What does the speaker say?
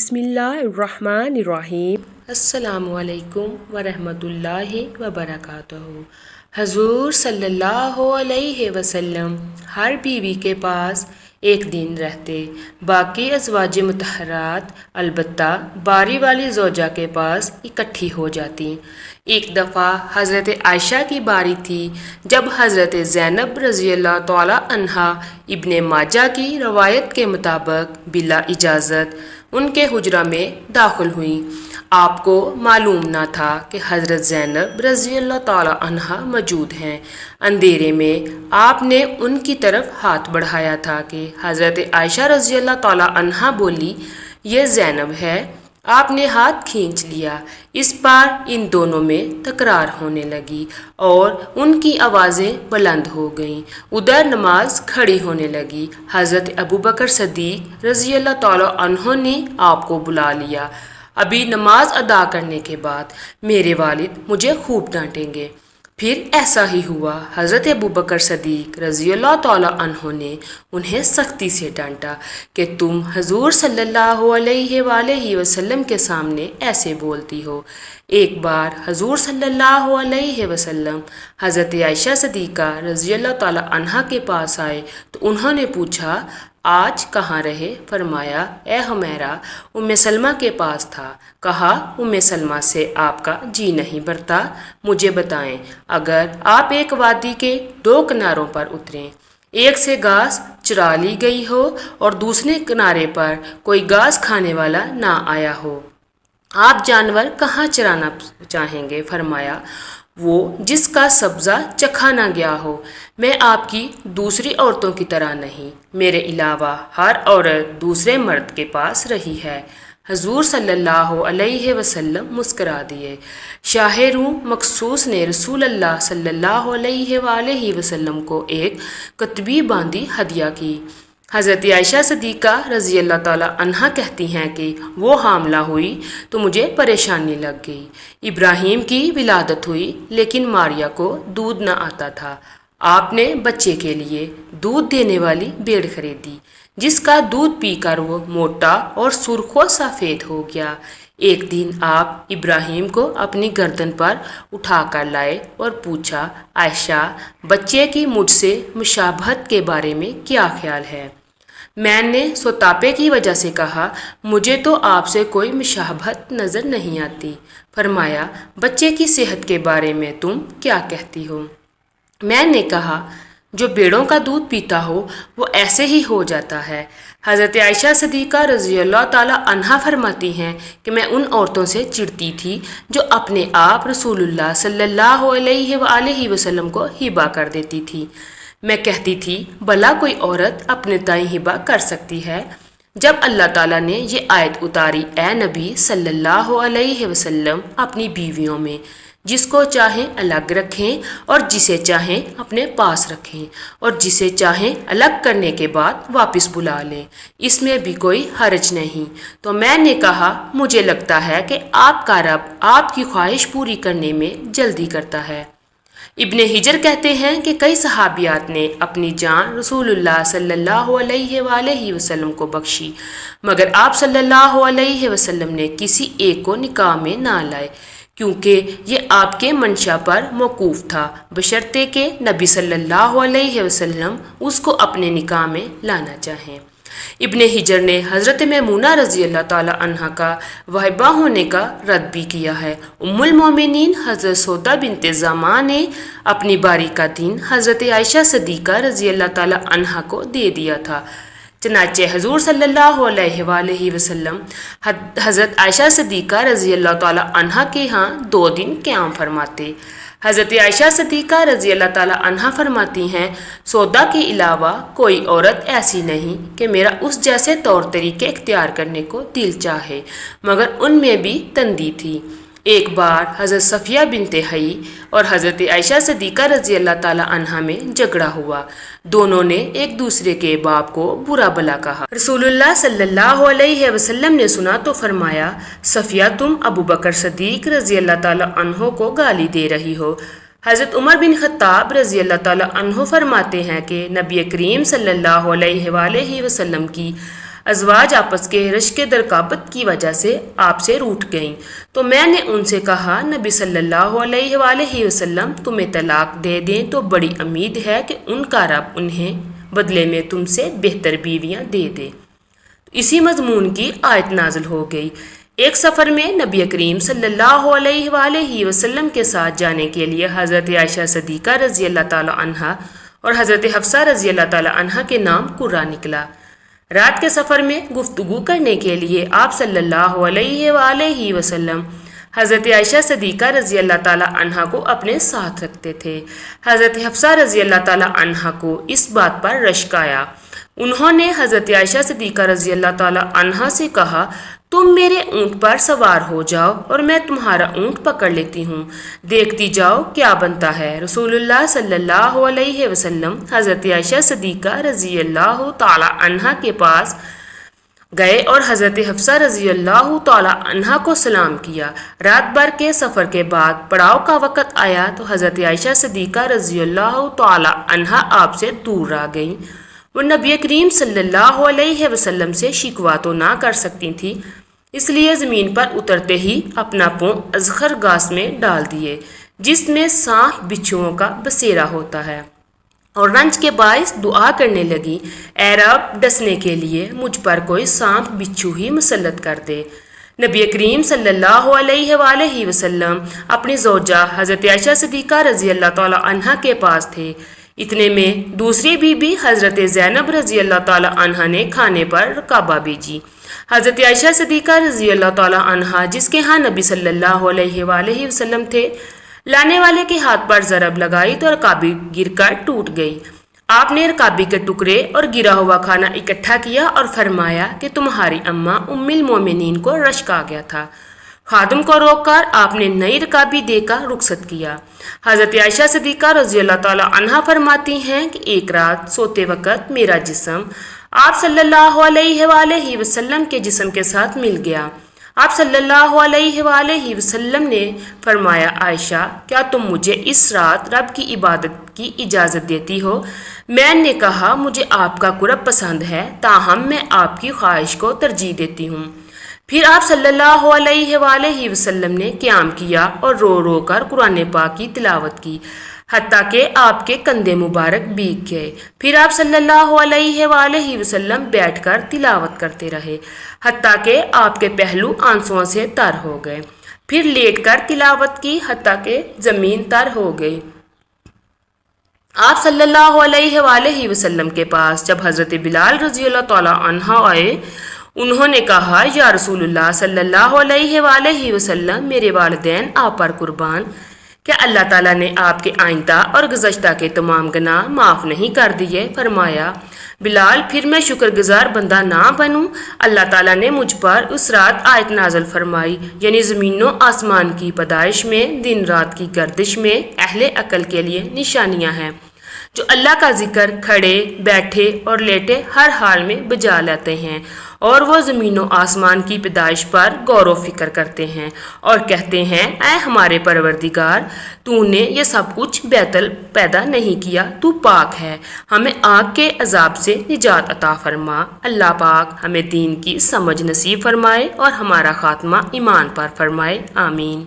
बिस्मिल्लाहिर्रहमानिर्रहीम। अस्सलामुअलैकुम वरहमतुल्लाहि वबरकातुहू। हजूर सल्लल्लाहु अलैहि वसल्लम हर बीवी के पास एक दिन रहते, बाकी अज़वाज मुतहरात अलबत्ता बारी वाली ज़ौजा के पास इकट्ठी हो जाती। एक दफ़ा हज़रत आयशा की बारी थी जब हज़रत ज़ैनब रज़ियल्लाहु तआला अन्हा इब्ने माजा की रवायत के मुताबिक बिला इजाज़त उनके हुजरा में दाखिल हुई। आपको मालूम न था कि हज़रत ज़ैनब रज़ियल्लाहु तआला अन्हा मौजूद हैं। अंधेरे में आपने उनकी तरफ हाथ बढ़ाया था कि हज़रत आयशा रज़ियल्लाहु तआला अन्हा बोली, ये ज़ैनब है। आपने हाथ खींच लिया। इस बार इन दोनों में तकरार होने लगी और उनकी आवाज़ें बुलंद हो गईं। उधर नमाज खड़ी होने लगी। हज़रत अबू बकर सदीक रज़ियल्लाहु तआला अन्हु ने आपको बुला लिया। अभी नमाज अदा करने के बाद मेरे वालिद मुझे खूब डांटेंगे। फिर ऐसा ही हुआ। हज़रत अबू बकर सदीक रज़ियल्लाहु तआला अन्हु ने उन्हें सख्ती से डांटा कि तुम हजूर सल्लल्लाहु अलैहि वसल्लम के सामने ऐसे बोलती हो। एक बार हजूर सल्लल्लाहु अलैहि वसल्लम हज़रत आयशा सदीक़ा रज़ियल्लाहु तआला अन्हा के पास आए तो उन्होंने पूछा, आज कहाँ रहे? फरमाया, ए हुमैरा, उम्मे सलमा के पास था। कहा, उम्मे सलमा से आपका जी नहीं भरता? मुझे बताएं, अगर आप एक वादी के दो किनारों पर उतरें, एक से घास चुरा ली गई हो और दूसरे किनारे पर कोई घास खाने वाला ना आया हो, आप जानवर कहाँ चराना चाहेंगे? फरमाया, वो जिसका सब्ज़ा चखा ना गया हो। मैं आपकी दूसरी औरतों की तरह नहीं, मेरे अलावा हर औरत दूसरे मर्द के पास रही है। हजूर सल्लल्लाहु अलैहि वसल्लम मुस्करा दिए। शाह रूम मखसूस ने रसूल अल्लाह सल्लल्लाहु अलैहि वसल्लम को एक कतबी बांदी हदिया की। हज़रत आयशा सदीक़ा रज़ियल्लाहु तआला अन्हा कहती हैं कि वो हामला हुई तो मुझे परेशानी लग गई। इब्राहीम की विलादत हुई लेकिन मारिया को दूध न आता था। आपने बच्चे के लिए दूध देने वाली भेड़ खरीदी जिसका दूध पीकर वो मोटा और सुर्खो सफ़ेद हो गया। एक दिन आप इब्राहीम को अपनी गर्दन पर उठा कर लाए और पूछा, आयशा, बच्चे की मुझसे मुशाबहत के बारे में क्या ख्याल है? मैंने सोतापे की वजह से कहा, मुझे तो आपसे कोई मुशाबहत नज़र नहीं आती। फरमाया, बच्चे की सेहत के बारे में तुम क्या कहती हो? मैंने कहा, जो भेड़ों का दूध पीता हो वो ऐसे ही हो जाता है। हज़रत आयशा सदीक़ा रज़ियल्लाहु तआला अन्हा फरमाती हैं कि मैं उन औरतों से चिढ़ती थी जो अपने आप रसूलुल्लाह सल्लल्लाहु अलैहि वसल्लम को हिबा कर देती थी। मैं कहती थी, भला कोई औरत अपने ताईं हिबा कर सकती है? जब अल्लाह ताला ने ये आयत उतारी, ए नबी सल्लल्लाहु अलैहि वसल्लम अपनी बीवियों में जिसको चाहें अलग रखें और जिसे चाहें अपने पास रखें और जिसे चाहें अलग करने के बाद वापस बुला लें, इसमें भी कोई हर्ज नहीं। तो मैंने कहा, मुझे लगता है कि आपका रब आपकी ख्वाहिश पूरी करने में जल्दी करता है। इब्ने हिजर कहते हैं कि कई सहाबियात ने अपनी जान रसूलुल्लाह सल्लल्लाहु अलैहि वसल्लम को बख्शी, मगर आप सल्लल्लाहु अलैहि वसल्लम ने किसी एक को निकाह में ना लाए क्योंकि ये आपके मंशा पर मौकूफ़ था, बशर्ते के नबी सल्लल्लाहु अलैहि वसल्लम उसको अपने निकाह में लाना चाहें। इब्ने हिजर ने हज़रत मैमूना रज़ियल्लाहु तआला अन्हा का वाहिबा होने का रद्द भी किया है। उम्मुल मोमिनीन हज़रत सौदा बिनते ज़मा ने अपनी बारी का दिन हज़रत आयशा सदीक़ा रज़ियल्लाहु तआला अन्हा को दे दिया था। चनाचे हजूर सल्लल्लाहु अलैहि वसल्लम हज़रत आयशा सदीक़ा रज़ियल्लाहु तआला अन्हा के यहाँ 2 दिन क़याम फरमाते। हज़रत आयशा सदीक़ा रज़ियल्लाहु तआला अन्हा फरमाती हैं, सौदा के अलावा कोई औरत ऐसी नहीं कि मेरा उस जैसे तौर तरीके इख्तियार करने को दिल चाहे, मगर उनमें भी तंदी थी। एक बार हज़रत सफ़िया बिनते हई और हज़रत आयशा सदीक़ा रज़ियल्लाहु तआला अन्हा में झगड़ा हुआ। दोनों ने एक दूसरे के बाप को बुरा भला कहा। रसूलुल्लाह सल्लल्लाहु अलैहि वसल्लम ने सुना तो फरमाया, सफ़िया, तुम अबू बकर सदीक़ रज़ियल्लाहु तआला अन्हु को गाली दे रही हो। हज़रत उमर बिन ख़त्ताब रज़ियल्लाहु तआला अन्हु फरमाते हैं कि नबी करीम सल्लल्लाहु अलैहि वसल्लम की ازواج آپس کے رشک درکابت کی وجہ سے آپ سے روٹھ گئیں، تو میں نے ان سے کہا نبی صلی اللہ علیہ وآلہ وسلم تمہیں طلاق دے دیں تو بڑی امید ہے کہ ان کا رب انہیں بدلے میں تم سے بہتر بیویاں دے دے۔ اسی مضمون کی آیت نازل ہو گئی۔ ایک سفر میں نبی کریم صلی اللہ علیہ وآلہ وسلم کے ساتھ جانے کے لیے حضرت عائشہ صدیقہ رضی اللہ تعالی عنہا اور حضرت حفصہ رضی اللہ تعالی عنہا کے نام قرہ نکلا۔ رات کے سفر میں گفتگو کرنے کے لیے آپ صلی اللہ علیہ وآلہ وسلم حضرت عائشہ صدیقہ رضی اللہ تعالی عنہا کو اپنے ساتھ رکھتے تھے۔ حضرت حفصہ رضی اللہ تعالی عنہا کو اس بات پر رشک آیا۔ انہوں نے حضرت عائشہ صدیقہ رضی اللہ تعالی عنہا سے کہا تم میرے اونٹ پر سوار ہو جاؤ اور میں تمہارا اونٹ پکڑ لیتی ہوں، دیکھتی جاؤ کیا بنتا ہے۔ رسول اللہ صلی اللہ علیہ وسلم حضرت عائشہ صدیقہ رضی اللہ تعالی عنہا کے پاس گئے اور حضرت حفصہ رضی اللہ تعالی عنہا کو سلام کیا۔ رات بھر کے سفر کے بعد پڑاؤ کا وقت آیا تو حضرت عائشہ صدیقہ رضی اللہ تعالی عنہا آپ سے دور رہ گئیں۔ وہ نبی کریم صلی اللہ علیہ وسلم سے شکوہ تو نہ کر سکتی تھی، اس لیے زمین پر اترتے ہی اپنا پاؤں ازخر گھاس میں ڈال دیے جس میں سانپ بچھوؤں کا بسیرا ہوتا ہے، اور رنج کے باعث دعا کرنے لگی اے رب ڈسنے کے لیے مجھ پر کوئی سانپ بچھو ہی مسلط کر دے۔ نبی کریم صلی اللہ علیہ وآلہ وسلم اپنی زوجہ حضرت عائشہ صدیقہ رضی اللہ تعالی عنہا کے پاس تھے۔ اتنے میں دوسری بی حضرت زینب رضی اللہ تعالی عنہا نے کھانے پر رکابہ بھیجی۔ حضرت عائشہ صدیقہ رضی اللہ تعالی عنہا جس کے ہاں نبی صلی اللہ علیہ وآلہ وسلم تھے، لانے والے کے ہاتھ پر ضرب لگائی تو رکابی گر کر ٹوٹ گئی۔ آپ نے رکابی کے ٹکڑے اور گرا ہوا کھانا اکٹھا کیا اور فرمایا کہ تمہاری اماں ام المومنین کو رشک آ گیا تھا۔ خادم کو روک کر آپ نے نئی رکابی دے کر رخصت کیا۔ حضرت عائشہ صدیقہ رضی اللہ تعالی عنہا فرماتی ہیں کہ ایک رات سوتے وقت میرا جسم آپ صلی اللہ علیہ وآلہ وسلم کے جسم کے ساتھ مل گیا۔ آپ صلی اللہ علیہ وآلہ وسلم نے فرمایا عائشہ کیا تم مجھے اس رات رب کی عبادت کی اجازت دیتی ہو؟ میں نے کہا مجھے آپ کا قرب پسند ہے، تاہم میں آپ کی خواہش کو ترجیح دیتی ہوں۔ پھر آپ صلی اللہ علیہ وآلہ وسلم نے قیام کیا اور رو رو کر قرآن پاک کی تلاوت کی حتیٰ کہ آپ کے کندھے مبارک بھیگ گئے۔ پھر آپ صلی اللہ علیہ وآلہ وسلم بیٹھ کر تلاوت کرتے رہے حتیٰ کہ آپ کے پہلو آنسوؤں سے تر ہو گئے۔ پھر لیٹ کر تلاوت کی حتیٰ کہ زمین تر ہو گئی۔ آپ صلی اللہ علیہ وآلہ وسلم کے پاس جب حضرت بلال رضی اللہ تعالی عنہ آئے، انہوں نے کہا یا رسول اللہ صلی اللہ علیہ وآلہ وسلم میرے والدین آپ پر قربان، کیا اللہ تعالیٰ نے آپ کے آئندہ اور گزشتہ کے تمام گناہ معاف نہیں کر دیے؟ فرمایا بلال پھر میں شکر گزار بندہ نہ بنوں؟ اللہ تعالیٰ نے مجھ پر اس رات آیت نازل فرمائی، یعنی زمین و آسمان کی پیدائش میں دن رات کی گردش میں اہل عقل کے لیے نشانیاں ہیں جو اللہ کا ذکر کھڑے بیٹھے اور لیٹے ہر حال میں بجا لیتے ہیں، اور وہ زمین و آسمان کی پیدائش پر غور و فکر کرتے ہیں اور کہتے ہیں اے ہمارے پروردگار تو نے یہ سب کچھ بیتل پیدا نہیں کیا، تو پاک ہے، ہمیں آگ کے عذاب سے نجات عطا فرما۔ اللہ پاک ہمیں دین کی سمجھ نصیب فرمائے اور ہمارا خاتمہ ایمان پر فرمائے، آمین۔